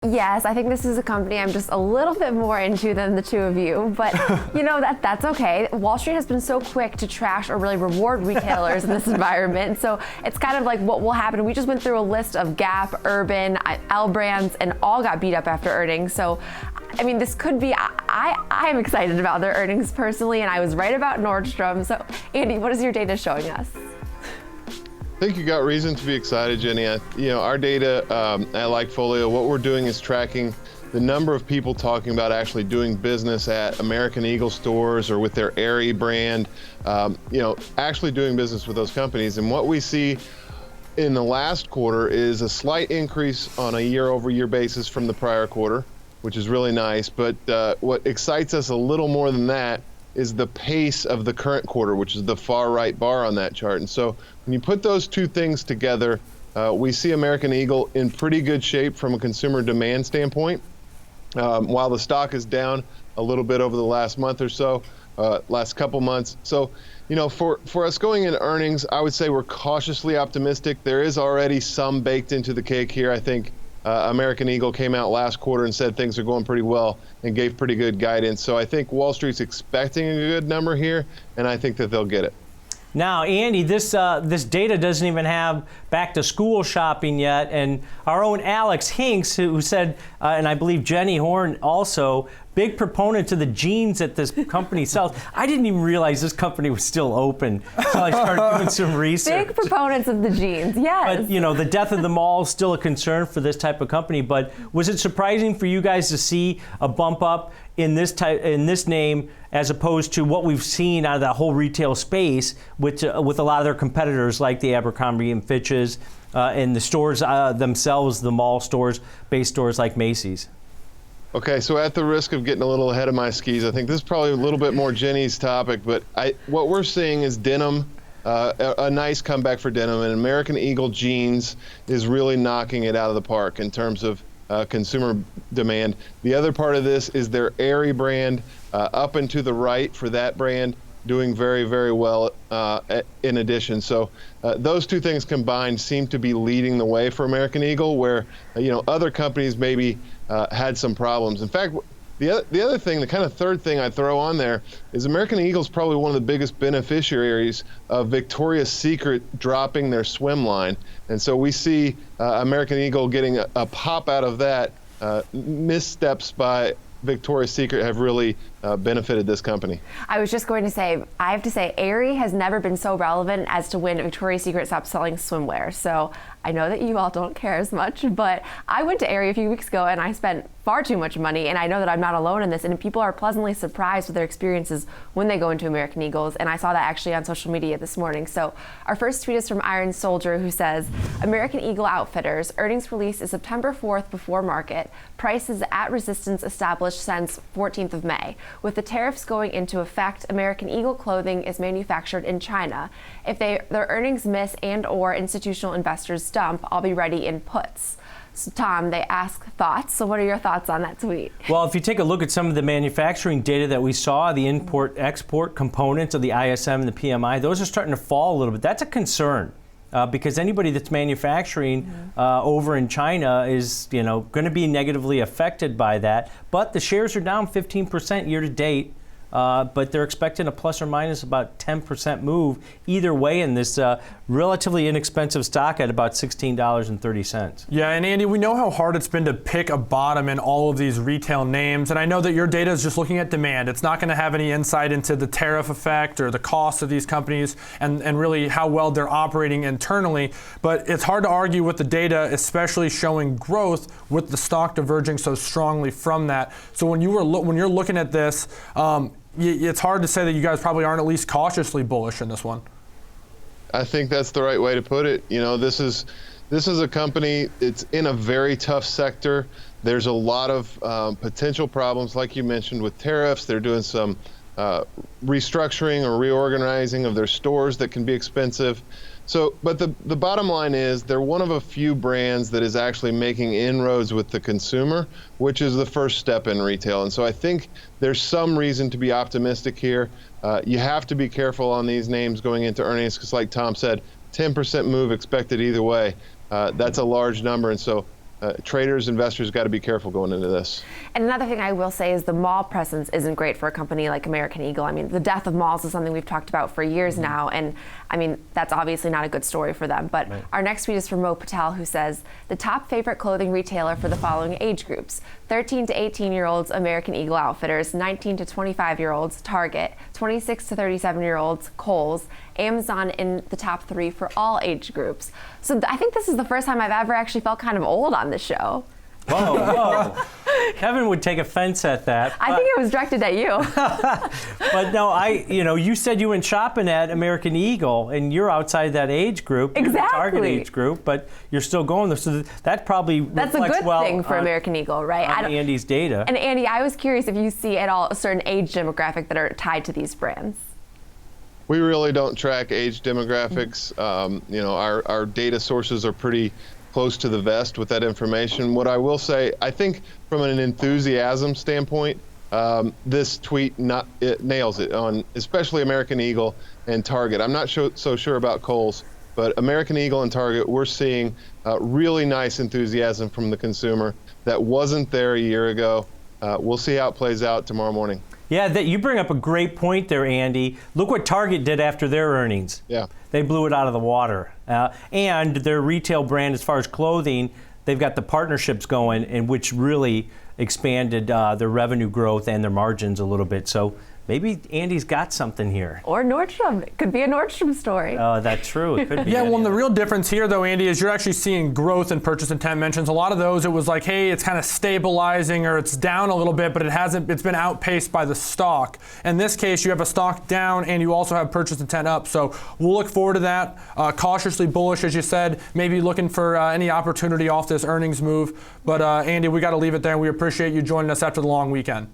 Yes, I think this is a company I'm just a little bit more into than the two of you, but that's okay. Wall Street has been so quick to trash or really reward retailers in this environment, so it's kind of like what will happen. We just went through a list of Gap, Urban, L brands, and all got beat up after earnings. So, I mean, this could be. I'm excited about their earnings personally, and I was right about Nordstrom. So, Andy, what is your data showing us? I think you got reason to be excited, Jenny. Our data at LikeFolio, what we're doing is tracking the number of people talking about actually doing business at American Eagle stores or with their Aerie brand, actually doing business with those companies. And what we see in the last quarter is a slight increase on a year-over-year basis from the prior quarter, which is really nice. But what excites us a little more than that is the pace of the current quarter, which is the far right bar on that chart. And so when you put those two things together, we see American Eagle in pretty good shape from a consumer demand standpoint. While the stock is down a little bit over the last month or so, last couple months. So, for us going into earnings, I would say we're cautiously optimistic. There is already some baked into the cake here. I think American Eagle came out last quarter and said things are going pretty well and gave pretty good guidance. So I think Wall Street's expecting a good number here, and I think that they'll get it. Now, Andy, this data doesn't even have back to school shopping yet, and our own Alex Hinks, who said, and I believe Jenny Horn also, big proponent to the jeans that this company sells. I didn't even realize this company was still open until I started doing some research. Big proponents of the jeans, yes. But the death of the mall is still a concern for this type of company. But was it surprising for you guys to see a bump up in this name as opposed to what we've seen out of that whole retail space with a lot of their competitors like the Abercrombie and Fitches and the stores themselves, the mall stores, base stores like Macy's? Okay, so at the risk of getting a little ahead of my skis, I think this is probably a little bit more Jenny's topic, but what we're seeing is denim, a nice comeback for denim, and American Eagle jeans is really knocking it out of the park in terms of consumer demand. The other part of this is their Aerie brand, up and to the right for that brand, doing very, very well in addition. So those two things combined seem to be leading the way for American Eagle, where other companies maybe had some problems. In fact, the other thing, the kind of third thing I throw on there is American Eagle's probably one of the biggest beneficiaries of Victoria's Secret dropping their swim line. And so we see American Eagle getting a pop out of that. Missteps by Victoria's Secret have really benefited this company. I was just going to say, I have to say, Aerie has never been so relevant as to when Victoria's Secret stopped selling swimwear. So I know that you all don't care as much, but I went to Aerie a few weeks ago and I spent far too much money, and I know that I'm not alone in this, and people are pleasantly surprised with their experiences when they go into American Eagles, and I saw that actually on social media this morning. So our first tweet is from Iron Soldier, who says, American Eagle Outfitters, earnings release is September 4th before market, prices at resistance established since 14th of May. With the tariffs going into effect, American Eagle clothing is manufactured in China. If their earnings miss and or institutional investors dump, I'll be ready in puts. So Tom, they ask thoughts. So what are your thoughts on that tweet? Well, if you take a look at some of the manufacturing data that we saw, the import-export components of the ISM and the PMI, those are starting to fall a little bit. That's a concern. Because anybody that's manufacturing over in China is, going to be negatively affected by that. But the shares are down 15% year to date. But they're expecting a plus or minus about 10% move either way in this relatively inexpensive stock at about $16.30. Yeah, and Andy, we know how hard it's been to pick a bottom in all of these retail names, and I know that your data is just looking at demand. It's not going to have any insight into the tariff effect or the cost of these companies and really how well they're operating internally, but it's hard to argue with the data, especially showing growth with the stock diverging so strongly from that. So when you're looking at this, it's hard to say that you guys probably aren't at least cautiously bullish in this one. I think that's the right way to put it. This is a company, it's in a very tough sector. There's a lot of potential problems, like you mentioned, with tariffs. They're doing some restructuring or reorganizing of their stores that can be expensive. So, but the bottom line is they're one of a few brands that is actually making inroads with the consumer, which is the first step in retail. And so I think there's some reason to be optimistic here. You have to be careful on these names going into earnings because, like Tom said, 10% move expected either way. That's a large number. And so traders, investors got to be careful going into this. And another thing I will say is the mall presence isn't great for a company like American Eagle. I mean, the death of malls is something we've talked about for years now, and I mean, that's obviously not a good story for them. But our next tweet is from Mo Patel, who says, the top favorite clothing retailer for the following age groups: 13 to 18-year-olds, American Eagle Outfitters; 19 to 25-year-olds, Target; 26 to 37-year-olds, Kohl's; Amazon in the top 3 for all age groups. So I think this is the first time I've ever actually felt kind of old on this show. Whoa, whoa. Kevin would take offense at that. I think it was directed at you. But no, you said you went shopping at American Eagle, and you're outside that age group, Exactly. the target age group, but you're still going there. So that probably That's a reflects good well thing for American Eagle, right? on Andy's data. And Andy, I was curious if you see at all a certain age demographic that are tied to these brands. We really don't track age demographics. Our data sources are pretty close to the vest with that information. What I will say, I think from an enthusiasm standpoint, this tweet nails it on especially American Eagle and Target. I'm not so sure about Kohl's, but American Eagle and Target, we're seeing really nice enthusiasm from the consumer that wasn't there a year ago. We'll see how it plays out tomorrow morning. Yeah, you bring up a great point there, Andy. Look what Target did after their earnings. Yeah. They blew it out of the water. And their retail brand, as far as clothing, they've got the partnerships going, and which really expanded their revenue growth and their margins a little bit. So maybe Andy's got something here. Or Nordstrom. It could be a Nordstrom story. Oh, that's true. It could be. Yeah, well, and the real difference here, though, Andy, is you're actually seeing growth in purchase intent mentions. A lot of those, it was like, hey, it's kind of stabilizing or it's down a little bit, but it's been outpaced by the stock. In this case, you have a stock down and you also have purchase intent up. So we'll look forward to that. Cautiously bullish, as you said, maybe looking for any opportunity off this earnings move. But Andy, we got to leave it there. We appreciate you joining us after the long weekend.